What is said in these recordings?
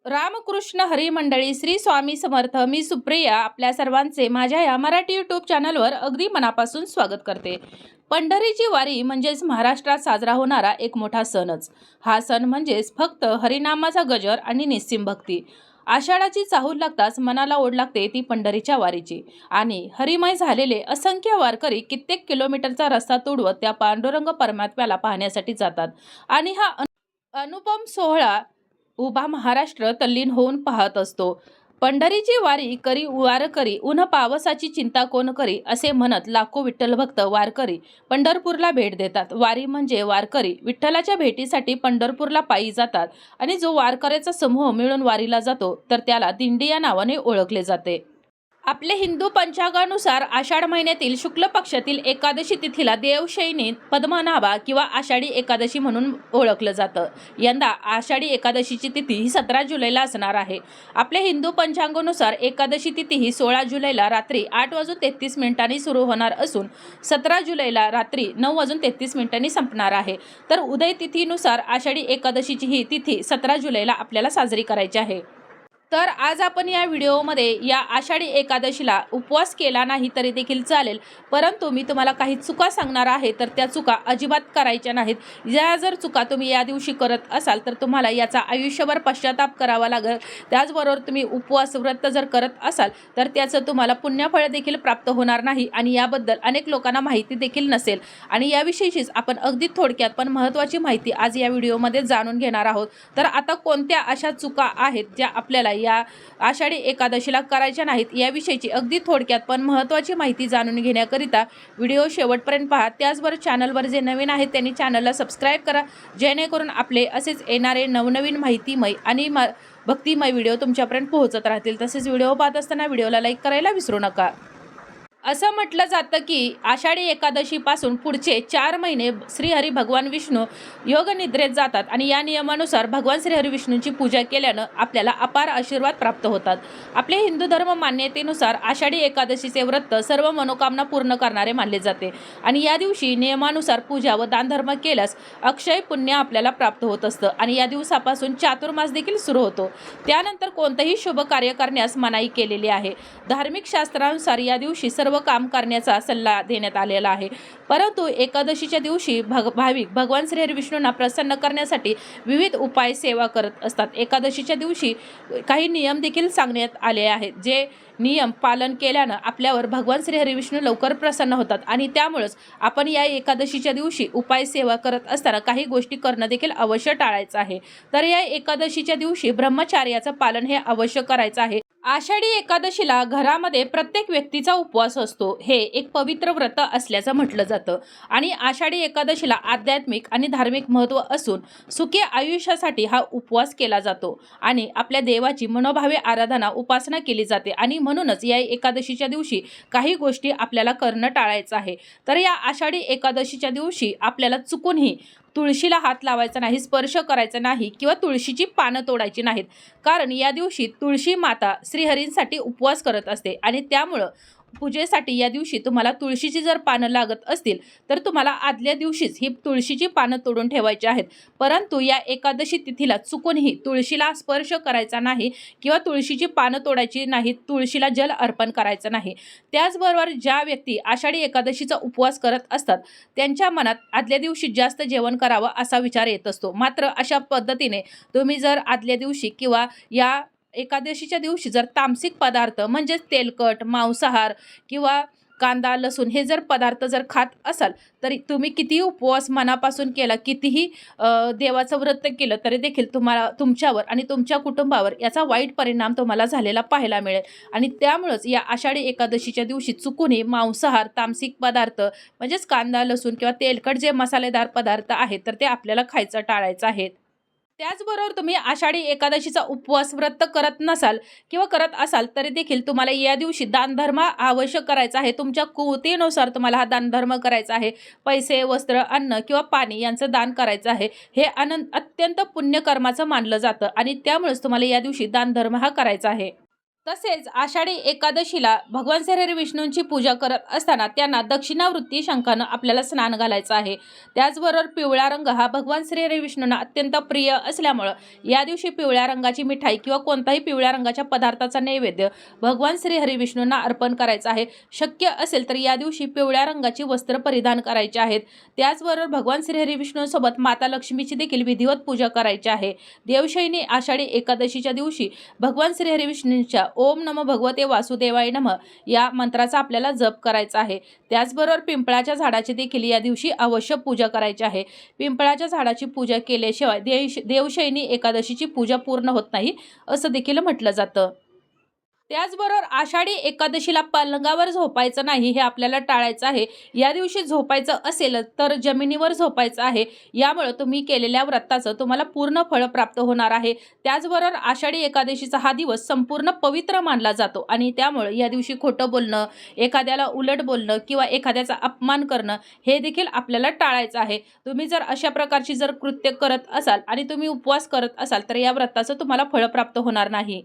रामकृष्ण हरी मंडळी, श्री स्वामी समर्थ. मी सुप्रिया आपल्या सर्वांचे माझ्या या मराठी यूट्यूब चॅनलवर अगदी मनापासून स्वागत करते. पंढरीची वारी म्हणजेच महाराष्ट्रात साजरा होणारा एक मोठा सणच. हा सण म्हणजेच फक्त हरिनामाचा गजर आणि निस्सीम भक्ती. आषाढाची चाहूल लागताच मनाला ओढ लागते ती पंढरीच्या वारीची. आणि हरिमय झालेले असंख्य वारकरी कित्येक किलोमीटरचा रस्ता तुडवत त्या पांडुरंग परमात्म्याला पाहण्यासाठी जातात. आणि हा अनुपम सोहळा उभा महाराष्ट्र तल्लीन होऊन पाहत असतो. पंढरीची वारी करी वारकरी, उन्ह पावसाची चिंता कोण करी, असे म्हणत लाखो विठ्ठल भक्त वारकरी पंढरपूरला भेट देतात. वारी म्हणजे वारकरी विठ्ठलाच्या भेटीसाठी पंढरपूरला पायी जातात. आणि जो वारकऱ्याचा समूह मिळून वारीला जातो तर त्याला दिंडी या नावाने ओळखले जाते. आपले हिंदू पंचांगानुसार आषाढ महिन्यातील शुक्ल पक्षातील एकादशी तिथीला देवशयनी पद्मनाभा किंवा आषाढी एकादशी म्हणून ओळखलं जातं. यंदा आषाढी एकादशीची तिथी ही 17 जुलैला असणार आहे. आपल्या हिंदू पंचांगानुसार एकादशी तिथी ही 16 जुलैला रात्री 8:33 सुरू होणार असून 17 जुलैला रात्री 9:33 संपणार आहे. तर उदय तिथीनुसार आषाढी एकादशीची ही तिथी 17 जुलैला आपल्याला साजरी करायची आहे. तर आज आपण या व्हिडिओमध्ये या आषाढी एकादशीला उपवास केला नाही तरी देखील चालेल, परंतु मी तुम्हाला काही चुका सांगणार आहे. तर त्या चुका अजिबात करायच्या नाहीत. या जर चुका तुम्ही या दिवशी करत असाल तर तुम्हाला याचा आयुष्यभर पश्चाताप करावा लागेल. त्याचबरोबर तुम्ही उपवास व्रत जर करत असाल तर त्याचं तुम्हाला पुण्यफळ देखील प्राप्त होणार नाही आणि याबद्दल अनेक लोकांना माहिती देखील नसेल. आणि याविषयीचीच आपण अगदी थोडक्यात पण महत्त्वाची माहिती आज या व्हिडिओमध्ये जाणून घेणार आहोत. तर आता कोणत्या अशा चुका आहेत ज्या आपल्याला या आषाढी एकादशीला करायच्या नाहीत, याविषयीची अगदी थोडक्यात पण महत्त्वाची माहिती जाणून घेण्याकरिता व्हिडिओ शेवटपर्यंत पहा. त्याचबरोबर चॅनलवर जे नवीन आहेत त्यांनी चॅनलला सबस्क्राईब करा, जेणेकरून आपले असेच येणारे नवनवीन माहितीमय आणि भक्तिमय व्हिडिओ तुमच्यापर्यंत पोहोचत राहतील. तसेच व्हिडिओ पाहत असताना व्हिडिओला लाईक करायला विसरू नका. असं म्हटलं जातं की आषाढी एकादशीपासून पुढचे 4 महिने श्रीहरी भगवान विष्णू योग निद्रेत जातात आणि या नियमानुसार भगवान श्रीहरी विष्णूंची पूजा केल्यानं आपल्याला अपार आशीर्वाद प्राप्त होतात. आपले हिंदू धर्म मान्यतेनुसार आषाढी एकादशीचे व्रत सर्व मनोकामना पूर्ण करणारे मानले जाते आणि या दिवशी नियमानुसार पूजा व दानधर्म केल्यास अक्षय पुण्य आपल्याला प्राप्त होत असतं. आणि या दिवसापासून चातुर्मास देखील सुरू होतो. त्यानंतर कोणतंही शुभ कार्य करण्यास मनाई केलेली आहे. धार्मिक शास्त्रानुसार या दिवशी सर्व काम करण्याचा सल्ला देण्यात आलेला आहे. परंतु एकादशीच्या दिवशी भाविक भगवान श्रीहरी विष्णूंना प्रसन्न करण्यासाठी विविध उपाय सेवा करत असतात. एकादशीच्या दिवशी काही नियम देखील सांगण्यात आले आहेत. जे नियम पालन केल्यानं आपल्यावर भगवान श्रीहरी विष्णू लवकर प्रसन्न होतात आणि त्यामुळेच आपण या एकादशीच्या दिवशी उपाय सेवा करत असताना काही गोष्टी करणं देखील अवश्य टाळायचं आहे. तर या एकादशीच्या दिवशी ब्रह्मचार्याचं पालन हे अवश्य करायचं आहे. आषाढी एकादशीला घरामध्ये प्रत्येक व्यक्तीचा उपवास असतो. हे एक पवित्र व्रत असल्याचं म्हटलं जातं आणि आषाढी एकादशीला आध्यात्मिक आणि धार्मिक महत्त्व असून सुखी आयुष्यासाठी हा उपवास केला जातो आणि आपल्या देवाची मनोभावे आराधना उपासना केली जाते. आणि म्हणूनच या एकादशीच्या दिवशी काही गोष्टी आपल्याला करणं टाळायचं आहे. तर या आषाढी एकादशीच्या दिवशी आपल्याला चुकूनही तुळशीला हात लावायचा नाही, स्पर्श करायचा नाही किंवा तुळशीची पानं तोडायची नाहीत. कारण या दिवशी तुळशी माता श्रीहरींसाठी उपवास करत असते आणि त्यामुळं पूजेसाठी या दिवशी तुम्हाला तुळशीची जर पानं लागत असतील तर तुम्हाला आदल्या दिवशीच ही तुळशीची पानं तोडून ठेवायची आहेत. परंतु या एकादशी तिथीला चुकूनही तुळशीला स्पर्श करायचा नाही किंवा तुळशीची पानं तोडायची नाहीत, तुळशीला जल अर्पण करायचं नाही. त्याचबरोबर ज्या व्यक्ती आषाढी एकादशीचा उपवास करत असतात त्यांच्या मनात आदल्या दिवशी जास्त जेवण करावं असा विचार येत असतो. मात्र अशा पद्धतीने तुम्ही जर आदल्या दिवशी किंवा या एकादशीच्या दिवशी जर तामसिक पदार्थ म्हणजेच तेलकट, मांसाहार किंवा कांदा, लसूण हे जर पदार्थ जर खात असाल तरी तुम्ही कितीही उपवास मनापासून केला, कितीही देवाचं व्रत केलं तरी देखील तुम्हाला तुमच्यावर आणि तुमच्या कुटुंबावर याचा वाईट परिणाम तुम्हाला झालेला पाहायला मिळेल. आणि त्यामुळंच या आषाढी एकादशीच्या दिवशी चुकूनही मांसाहार, तामसिक पदार्थ म्हणजेच कांदा, लसूण किंवा तेलकट जे मसालेदार पदार्थ आहेत तर ते आपल्याला खायचं टाळायचं आहे. त्याचबरोबर तुम्ही आषाढी एकादशीचा उपवास व्रत करत नसाल किंवा करत असाल तरी देखील तुम्हाला या दिवशी दानधर्म आवश्यक करायचा आहे. तुमच्या कुवतीनुसार तुम्हाला हा दानधर्म करायचा आहे. पैसे, वस्त्र, अन्न किंवा पाणी यांचं दान करायचं आहे. हे अत्यंत पुण्यकर्माचं मानलं जातं आणि त्यामुळेच तुम्हाला या दिवशी दानधर्म हा करायचा आहे. तसेच आषाढी एकादशीला भगवान श्री विष्णूंची पूजा करत असताना त्यांना दक्षिणावृत्ती शंखानं आपल्याला स्नान घालायचं आहे. त्याचबरोबर पिवळा रंग हा भगवान श्री विष्णूंना अत्यंत प्रिय असल्यामुळं या दिवशी पिवळ्या रंगाची मिठाई किंवा कोणताही पिवळ्या रंगाच्या पदार्थाचा नैवेद्य भगवान श्री हरिविष्णूंना अर्पण करायचा आहे. शक्य असेल तर या दिवशी पिवळ्या रंगाची वस्त्र परिधान करायची आहेत. त्याचबरोबर भगवान श्री हरिविष्णूंसोबत माता लक्ष्मीची देखील विधिवत पूजा करायची आहे. देवशयनी आषाढी एकादशीच्या दिवशी भगवान श्री हरिविष्णूंच्या ओम नमो भगवते वासुदेवाय नमः या मंत्राचा आपल्याला जप करायचा आहे. त्याचबरोबर पिंपळाच्या झाडाची देखील या दिवशी अवश्य पूजा करायची आहे. पिंपळाच्या झाडाची पूजा केल्याशिवाय देवशयनी एकादशीची पूजा पूर्ण होत नाही असं देखील म्हटलं जातं. त्याचबरोबर आषाढी एकादशीला पलंगावर झोपायचं नाही, हे आपल्याला टाळायचं आहे. या दिवशी झोपायचं असेल तर जमिनीवर झोपायचं आहे. यामुळे तुम्ही केलेल्या व्रताचं तुम्हाला पूर्ण फळ प्राप्त होणार आहे. त्याचबरोबर आषाढी एकादशीचा हा दिवस संपूर्ण पवित्र मानला जातो आणि त्यामुळे या दिवशी खोटं बोलणं, एखाद्याला उलट बोलणं किंवा एखाद्याचा अपमान करणं हे देखील आपल्याला टाळायचं आहे. तुम्ही जर अशा प्रकारची कृत्य करत असाल आणि तुम्ही उपवास करत असाल तर या व्रताचं तुम्हाला फळ प्राप्त होणार नाही.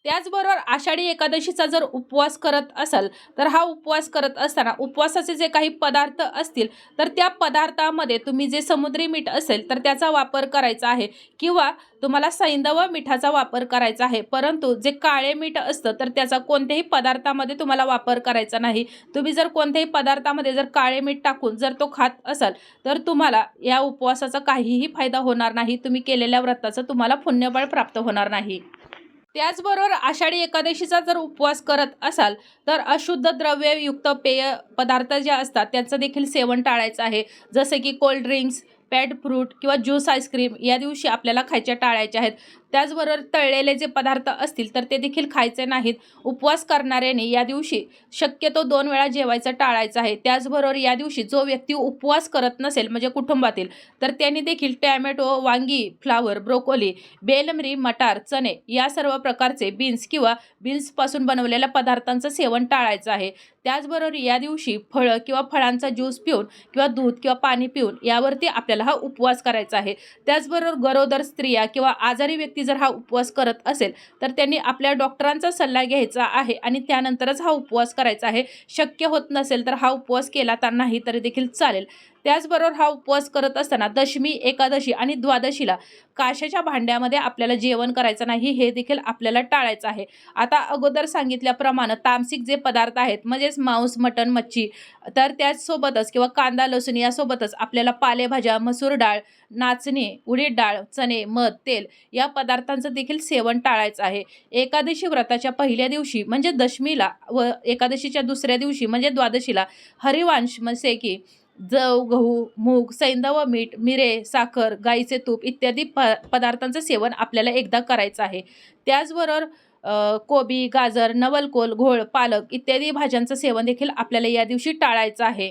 त्याचबरोबर आषाढी एकादशीचा जर उपवास करत असाल तर हा उपवास करत असताना उपवासाचे जे काही पदार्थ असतील तर त्या पदार्थामध्ये तुम्ही जे समुद्री मीठ असेल तर त्याचा वापर करायचा आहे किंवा तुम्हाला सैंधव मिठाचा वापर करायचा आहे. परंतु जे काळे मीठ असतं तर त्याचा कोणत्याही पदार्थामध्ये तुम्हाला वापर करायचा नाही. तुम्ही जर कोणत्याही पदार्थामध्ये जर काळे मीठ टाकून जर तो खात असाल तर तुम्हाला या उपवासाचा काहीही फायदा होणार नाही. तुम्ही केलेल्या व्रताचं तुम्हाला पुण्यबळ प्राप्त होणार नाही. त्याचबरोबर आषाढी एकादशीचा जर उपवास करत असाल तर अशुद्ध द्रव्ययुक्त पेय पदार्थ जे असतात त्यांचं देखील सेवन टाळायचं आहे. जसे की कोल्ड ड्रिंक्स, पॅड फ्रूट किंवा ज्यूस, आईस्क्रीम या दिवशी आपल्याला खायच्या टाळायचे आहेत. त्याचबरोबर तळलेले जे पदार्थ असतील तर ते देखील खायचे नाहीत. उपवास करणाऱ्याने या दिवशी शक्यतो 2 वेळा जेवायचं टाळायचं आहे. त्याचबरोबर या दिवशी जो व्यक्ती उपवास करत नसेल म्हणजे कुटुंबातील तर त्यांनी देखील टॅमॅटो, वांगी, फ्लावर, ब्रोकोली, बेलमरी, मटार, चणे या सर्व प्रकारचे बीन्स किंवा बीन्सपासून बनवलेल्या पदार्थांचं सेवन टाळायचं आहे. त्याचबरोबर या दिवशी फळं किंवा फळांचा ज्यूस पिऊन किंवा दूध किंवा पाणी पिऊन यावरती आपल्याला हा उपवास करायचा आहे. त्याचबरोबर गरोदर स्त्रिया किंवा आजारी व्यक्ती जर हा उपवास करत असेल तर त्यांनी आपल्या डॉक्टरांचा सल्ला घ्यायचा आहे आणि त्यानंतरच हा उपवास करायचा आहे. शक्य होत नसेल तर हा उपवास केला तर नाही तरी देखील चालेल. त्याचबरोबर हा उपवास करत असताना दशमी, एकादशी आणि द्वादशीला काशाच्या भांड्यामध्ये आपल्याला जेवण करायचं नाही, हे देखील आपल्याला टाळायचं आहे. आता अगोदर सांगितल्याप्रमाणे तामसिक जे पदार्थ आहेत म्हणजेच मांस, मटण, मच्छी तर त्याचसोबतच किंवा कांदा, लसूण यासोबतच आपल्याला पालेभाज्या, मसूर डाळ, नाचणी, उडीद डाळ, चणे, मध, तेल या पदार्थांचं देखील सेवन टाळायचं आहे. एकादशी व्रताच्या पहिल्या दिवशी म्हणजे दशमीला व एकादशीच्या दुसऱ्या दिवशी म्हणजे द्वादशीला हरिवांश म्हणजे की जव, गहू, मूग, सैंधव मीठ, मिरे, साखर, गाईचे तूप इत्यादी पदार्थांचं सेवन आपल्याला एकदा करायचं आहे. त्याचबरोबर कोबी, गाजर, नवलकोल, घोळ, पालक इत्यादी भाज्यांचं सेवन देखील आपल्याला या दिवशी टाळायचं आहे.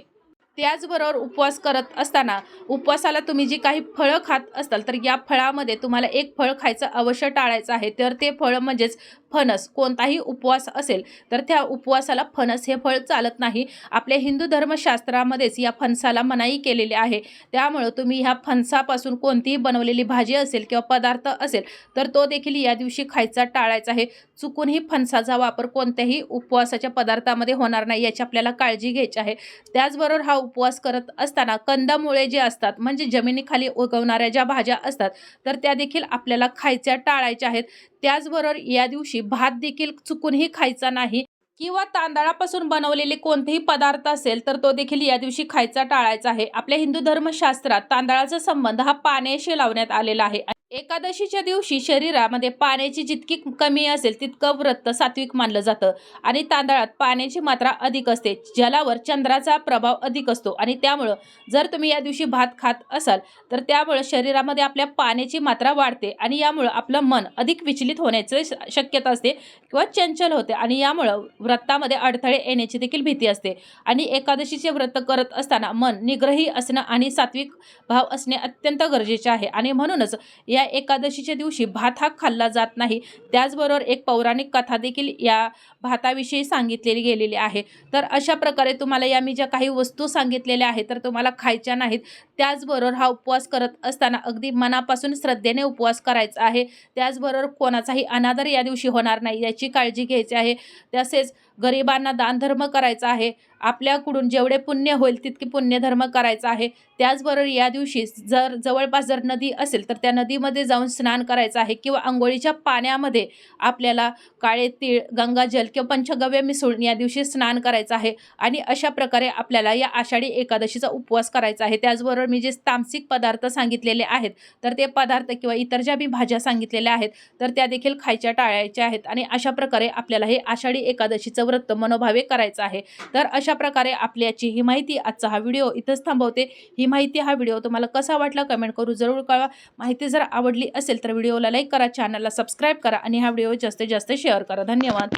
त्याचबरोबर उपवास करत असताना उपवासाला तुम्ही जी काही फळं खात असाल तर या फळामध्ये तुम्हाला एक फळ खायचं अवश्य टाळायचं आहे. तर ते फळ म्हणजेच फणस. कोणताही उपवास असेल तर त्या उपवासाला फणस हे फळ चालत नाही. आपल्या हिंदू धर्मशास्त्रामध्येच या फणसाला मनाई केलेली आहे. त्यामुळं तुम्ही ह्या फणसापासून कोणतीही बनवलेली भाजी असेल किंवा पदार्थ असेल तर तो देखील या दिवशी खायचा टाळायचा आहे. चुकूनही फणसाचा वापर कोणत्याही उपवासाच्या पदार्थामध्ये होणार नाही याची आपल्याला काळजी घ्यायची आहे. त्याचबरोबर हा उपवास करत असताना कंदमुळे जे असतात म्हणजे जमिनीखाली उगवणाऱ्या ज्या भाज्या असतात तर त्या देखील आपल्याला खायच्या टाळायच्या आहेत. त्याचबरोबर या दिवशी भात देखील चुकूनही खायचा नाही किंवा तांदळापासून बनवलेले कोणतेही पदार्थ असेल तर तो देखील या दिवशी खायचा टाळायचा आहे. आपल्या हिंदू धर्मशास्त्रात तांदळाचा संबंध हा पाण्याशी लावण्यात आलेला आहे. एकादशीच्या दिवशी शरीरामध्ये पाण्याची जितकी कमी असेल तितकं व्रत सात्विक मानलं जातं आणि तांदळात पाण्याची मात्रा अधिक असते. जलावर चंद्राचा प्रभाव अधिक असतो आणि त्यामुळं जर तुम्ही या दिवशी भात खात असाल तर त्यामुळं शरीरामध्ये आपल्या पाण्याची मात्रा वाढते आणि यामुळं आपलं मन अधिक विचलित होण्याची शक्यता असते किंवा चंचल होते आणि यामुळं व्रतामध्ये अडथळे येण्याची देखील भीती असते. आणि एकादशीचे व्रत करत असताना मन निग्रही असणं आणि सात्विक भाव असणे अत्यंत गरजेचे आहे आणि म्हणूनच या एकादशीच्या दिवशी भात हा खाल्ला जात नाही. त्याचबरोबर एक पौराणिक कथा देखील या भाताविषयी सांगितलेली गेलेली आहे. तर अशा प्रकारे तुम्हाला या मी ज्या काही वस्तू सांगितलेल्या आहेत तर तुम्हाला खायच्या नाहीत. त्याचबरोबर हा उपवास करत असताना अगदी मनापासून श्रद्धेने उपवास करायचा आहे. त्याचबरोबर कोणाचाही अनादर या दिवशी होणार नाही याची काळजी घ्यायची आहे. तसेच गरिबांना दानधर्म करायचा आहे. आपल्याकडून जेवढे पुण्य होईल तितके पुण्यधर्म करायचा आहे. त्याचबरोबर या दिवशी जवळपास जर नदी असेल तर त्या नदीमध्ये जाऊन स्नान करायचं आहे किंवा अंघोळीच्या पाण्यामध्ये आपल्याला काळे तीळ, गंगाजल किंवा पंचगव्य मिसळून या दिवशी स्नान करायचं आहे. आणि अशा प्रकारे आपल्याला या आषाढी एकादशीचा उपवास करायचा आहे. त्याचबरोबर मी जे तामसिक पदार्थ सांगितलेले आहेत तर ते पदार्थ किंवा इतर ज्या मी भाज्या सांगितलेल्या आहेत तर त्या देखील खायच्या टाळायच्या आहेत. आणि अशा प्रकारे आपल्याला हे आषाढी एकादशीचं व्रत मनोभावे करायचं आहे. तर अशा प्रकारे आपल्याची ही माहिती, आजचा हा व्हिडिओ इथंच थांबवते. ही माहिती, हा व्हिडिओ तुम्हाला कसा वाटला कमेंट करून जरूर कळवा. माहिती जर आवडली असेल तर व्हिडिओला लाईक करा, चॅनलला सबस्क्राईब करा आणि हा व्हिडिओ जास्तीत जास्त शेअर करा. धन्यवाद.